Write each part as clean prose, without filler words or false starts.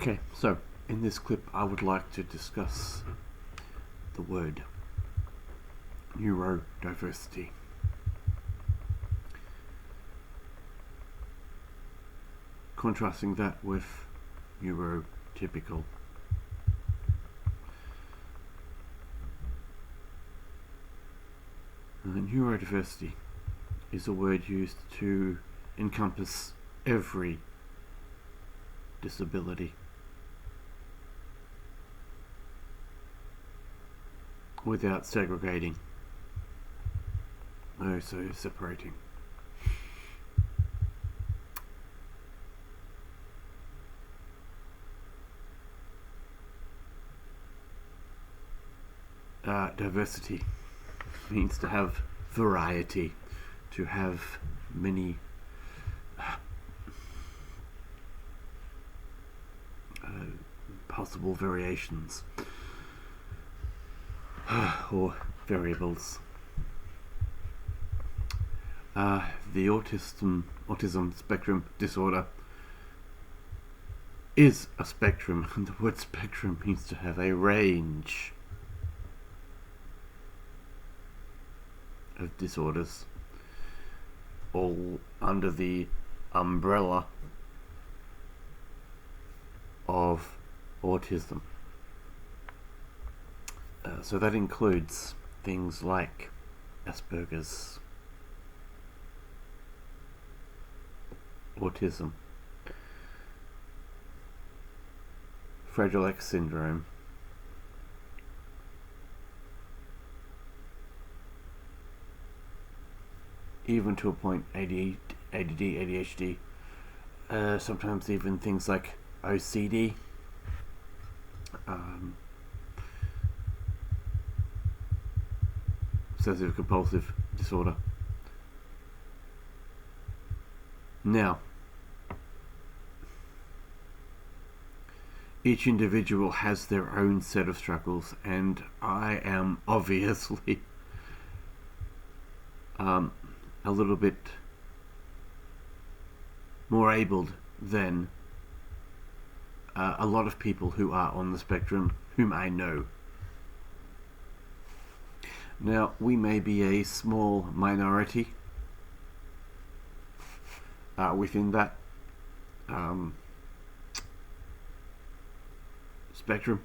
Okay, so in this clip I would like to discuss the word neurodiversity. Contrasting that with neurotypical. Neurodiversity is a word used to encompass every disability without segregating, so separating. Diversity means to have variety, to have many possible variations or variables. The autism spectrum disorder is a spectrum, and the word spectrum means to have a range of disorders, all under the umbrella of autism. So that includes things like Asperger's, autism, Fragile X syndrome, even to a point ADD, ADHD, sometimes even things like OCD, obsessive compulsive disorder. Now, each individual has their own set of struggles, and I am obviously a little bit more abled than a lot of people who are on the spectrum whom I know. Now, we may be a small minority within that spectrum.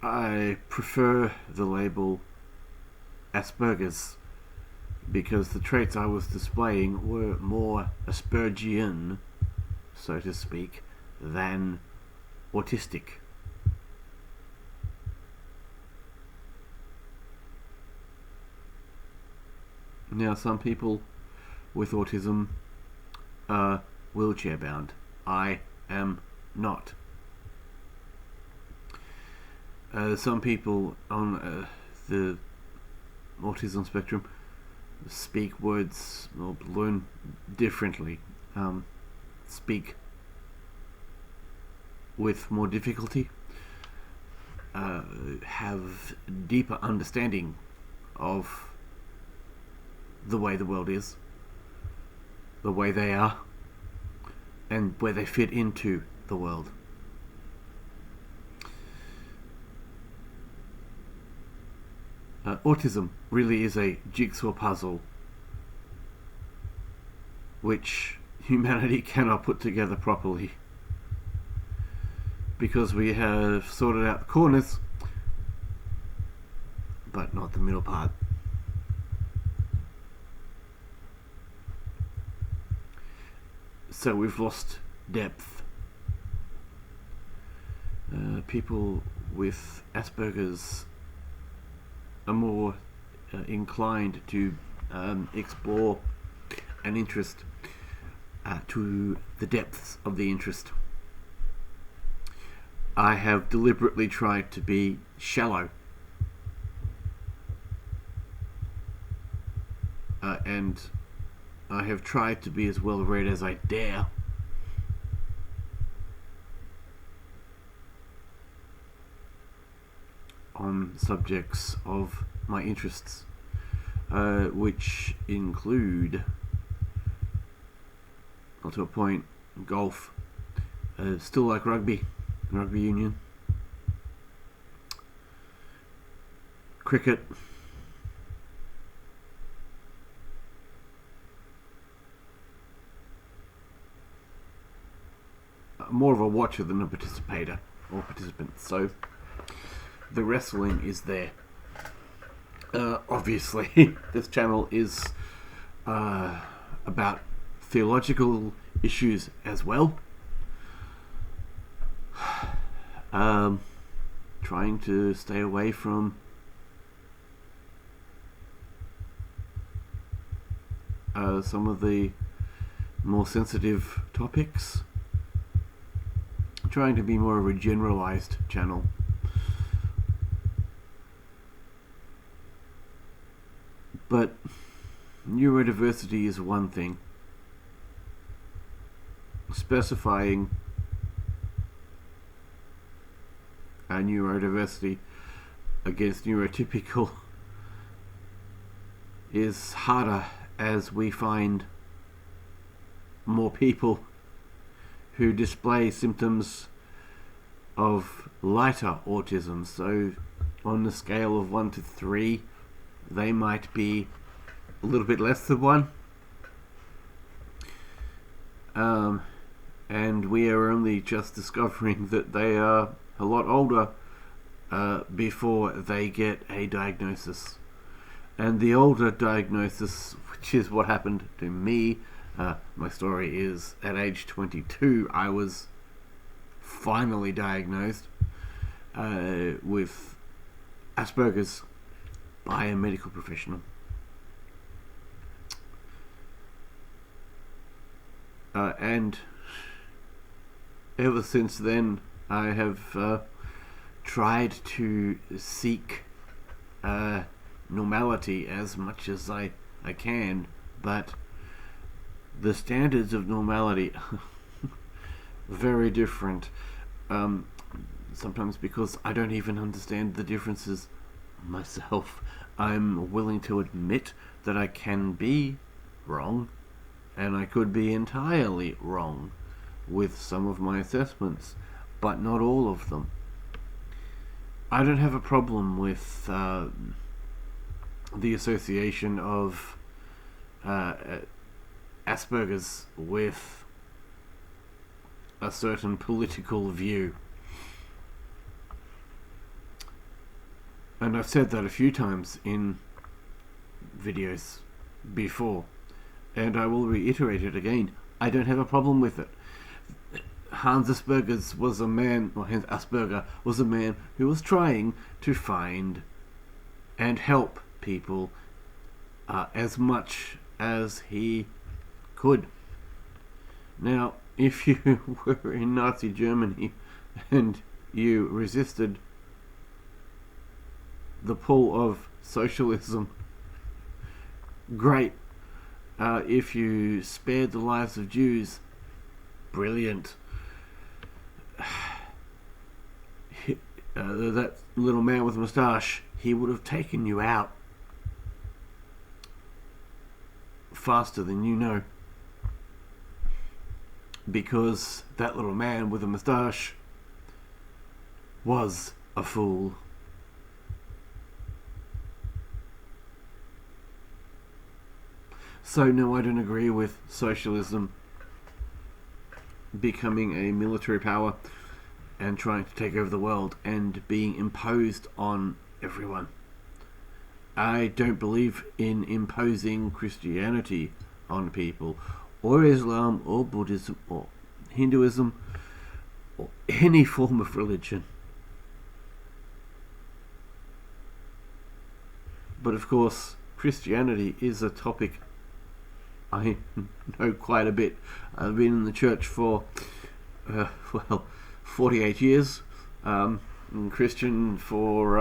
I prefer the label Asperger's because the traits I was displaying were more Aspergian, so to speak, than autistic. Now, some people with autism are wheelchair bound. I am not. Some people on the autism spectrum speak words or learn differently, speak with more difficulty, have deeper understanding of the way the world is, the way they are, and where they fit into the world. Autism really is a jigsaw puzzle which humanity cannot put together properly, because we have sorted out the corners but not the middle part. So we've lost depth. People with Asperger's are more inclined to explore an interest to the depths of the interest. I have deliberately tried to be shallow and I have tried to be as well read as I dare. On subjects of my interests, which include, well, to a point, golf, still like rugby union, cricket, more of a watcher than a participator or participant. So the wrestling is there. Obviously, this channel is about theological issues as well. Trying to stay away from some of the more sensitive topics. Trying to be more of a generalized channel. But neurodiversity is one thing. Specifying a neurodiversity against neurotypical is harder, as we find more people who display symptoms of lighter autism. So on the scale of 1 to 3, they might be a little bit less than 1. And we are only just discovering that they are a lot older before they get a diagnosis. And the older diagnosis, which is what happened to me, my story is at age 22, I was finally diagnosed with Asperger's by a medical professional. And ever since then, I have tried to seek normality as much as I can, but the standards of normality are very different. Sometimes because I don't even understand the differences myself. I'm willing to admit that I can be wrong, and I could be entirely wrong with some of my assessments, but not all of them. I don't have a problem with the association of Asperger's with a certain political view. And I've said that a few times in videos before, and I will reiterate it again. I don't have a problem with it. Hans Asperger was a man who was trying to find and help people as much as he could. Now, if you were in Nazi Germany and you resisted the pull of socialism, great. If you spared the lives of Jews, brilliant. That little man with a moustache, he would have taken you out faster than you know, because that little man with a moustache was a fool. So no, I don't agree with socialism becoming a military power and trying to take over the world and being imposed on everyone. I don't believe in imposing Christianity on people, or Islam, or Buddhism, or Hinduism, or any form of religion. But of course, Christianity is a topic I know quite a bit. I've been in the church for 48 years. Christian for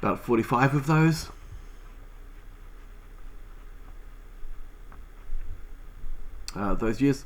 about 45 of those. Those years.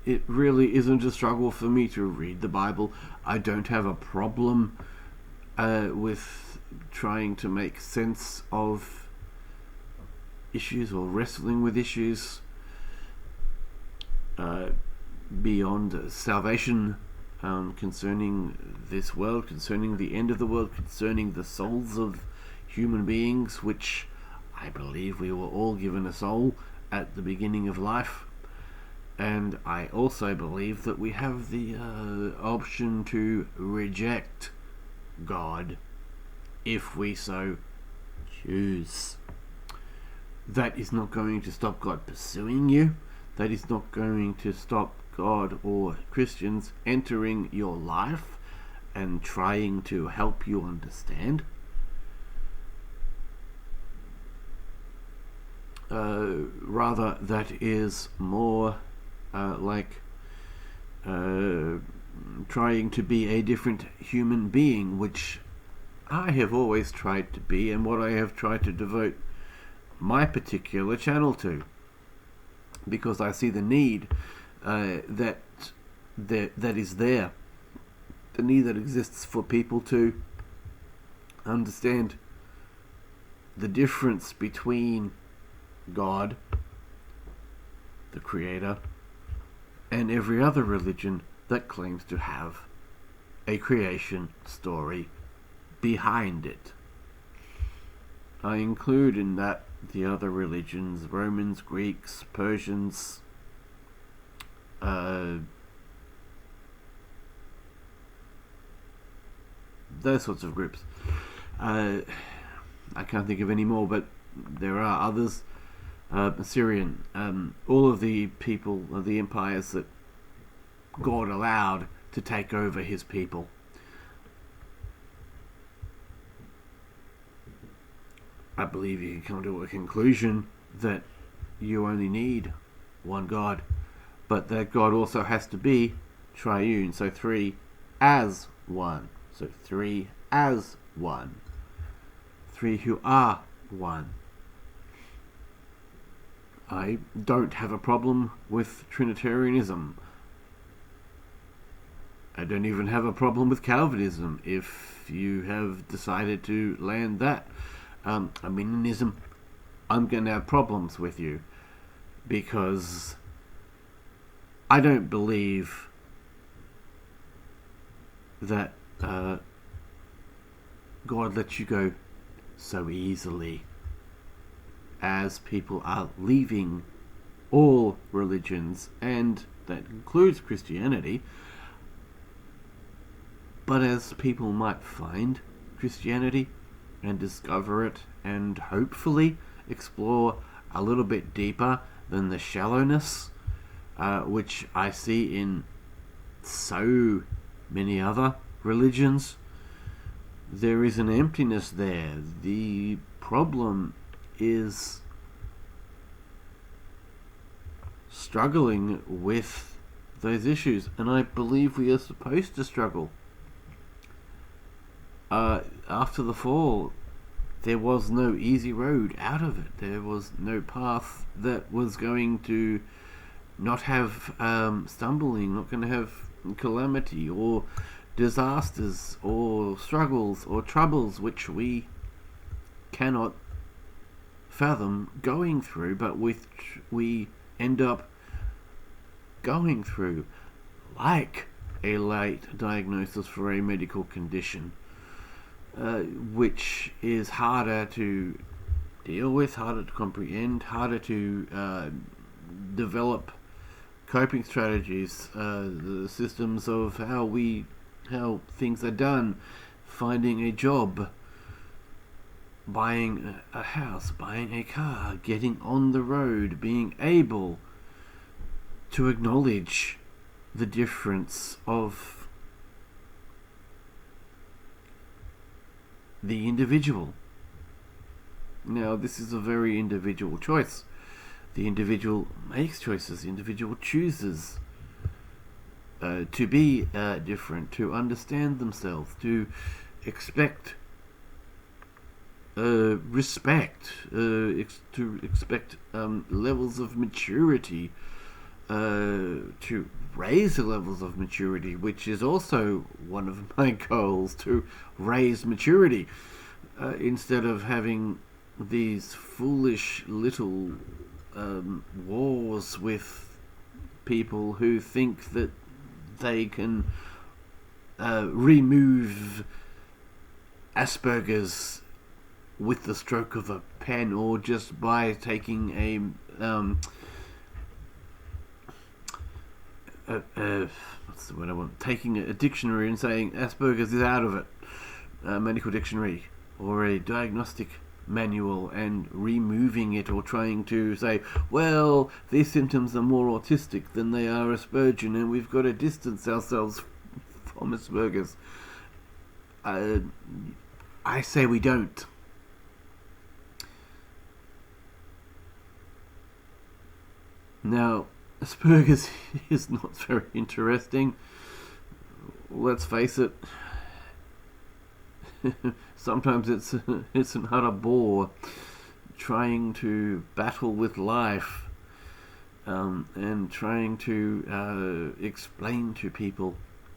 It really isn't a struggle for me to read the Bible. I don't have a problem with trying to make sense of issues or wrestling with issues. beyond salvation, concerning this world, concerning the end of the world, concerning the souls of human beings, which I believe we were all given a soul at the beginning of life. And I also believe that we have the option to reject God if we so choose. That is not going to stop God pursuing you. That is not going to stop God or Christians entering your life and trying to help you understand. Rather, that is more like trying to be a different human being, which I have always tried to be, and what I have tried to devote my particular channel to, because I see the need that is there, the need that exists for people to understand the difference between God, the Creator, and every other religion that claims to have a creation story behind it. I include in that the other religions, Romans, Greeks, Persians, those sorts of groups. I can't think of any more, but there are others. Assyrian, all of the people of the empires that God allowed to take over his people. I believe you can come to a conclusion that you only need one God, but that God also has to be triune, so three as one. So three as one. Three who are one. I don't have a problem with Trinitarianism. I don't even have a problem with Calvinism, if you have decided to land that. Arminianism, I'm going to have problems with you, because I don't believe that God lets you go so easily, as people are leaving all religions, and that includes Christianity. But as people might find Christianity and discover it, and hopefully explore a little bit deeper than the shallowness which I see in so many other religions, there is an emptiness there. The problem is struggling with those issues, and I believe we are supposed to struggle. After the fall, there was no easy road out of it. There was no path that was going to not have stumbling, not going to have calamity or disasters or struggles or troubles which we cannot fathom going through, but which we end up going through, like a late diagnosis for a medical condition, which is harder to deal with, harder to comprehend, harder to develop coping strategies, the systems of how things are done, finding a job, buying a house, buying a car, getting on the road, being able to acknowledge the difference of the individual. Now, this is a very individual choice. The individual makes choices, the individual chooses to be different, to understand themselves, to expect respect, to expect levels of maturity, to raise the levels of maturity, which is also one of my goals, to raise maturity, instead of having these foolish little wars with people who think that they can remove Asperger's with the stroke of a pen, or just by taking what's the word I want? Taking a dictionary and saying Asperger's is out of it, a medical dictionary or a diagnostic manual, and removing it, or trying to say, well, these symptoms are more autistic than they are Aspergian, and we've got to distance ourselves from Asperger's. I say we don't. Now, Asperger's is not very interesting. Let's face it. Sometimes it's an utter bore trying to battle with life, and trying to explain to people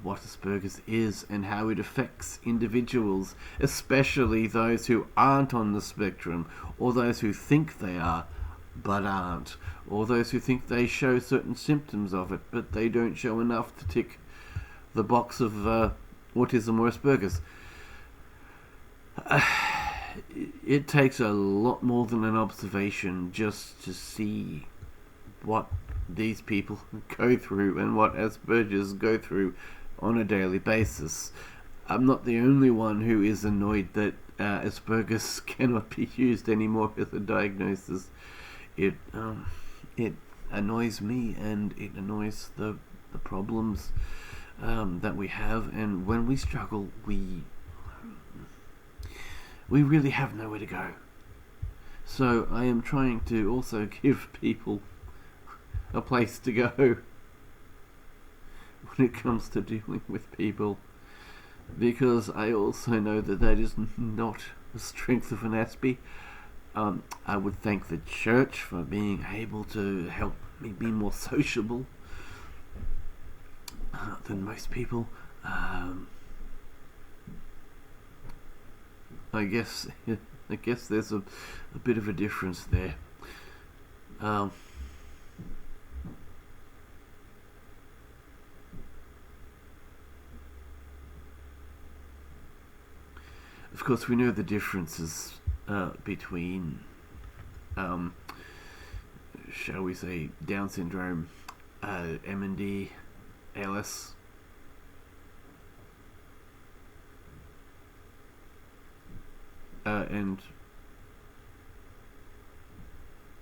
what Asperger's is and how it affects individuals, especially those who aren't on the spectrum, or those who think they are but aren't, or those who think they show certain symptoms of it but they don't show enough to tick the box of autism or Asperger's. It takes a lot more than an observation just to see what these people go through and what Asperger's go through on a daily basis. I'm not the only one who is annoyed that Asperger's cannot be used anymore as a diagnosis. It annoys me, and it annoys the problems that we have, and when we struggle, we really have nowhere to go. So I am trying to also give people a place to go when it comes to dealing with people, because I also know that is not the strength of an Aspie. I would thank the church for being able to help me be more sociable than most people. I guess there's a bit of a difference there. Of course, we know the differences between, shall we say, Down syndrome, MND, ALS, and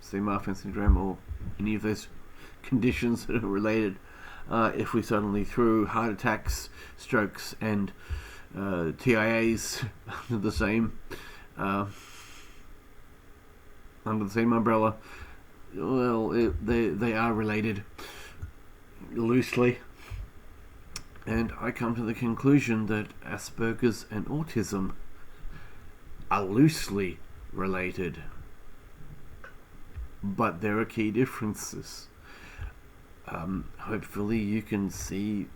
say Marfan syndrome, or any of those conditions that are related. If we suddenly threw heart attacks, strokes, and TIAs under the same umbrella, well, they are related loosely, and I come to the conclusion that Asperger's and autism are loosely related, but there are key differences. Hopefully you can see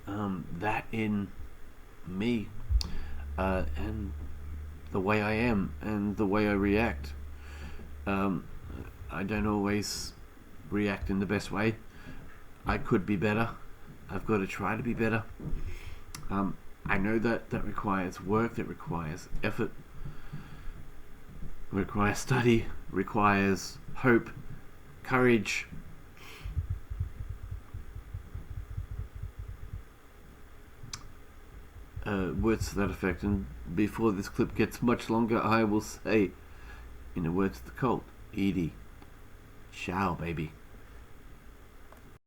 that in me, and the way I am and the way I react. I don't always react in the best way. I could be better. I've got to try to be better. I know that requires work, that requires effort, requires study, requires hope, courage. Words to that effect. And before this clip gets much longer, I will say, in the words of the cult, Edie, ciao, baby.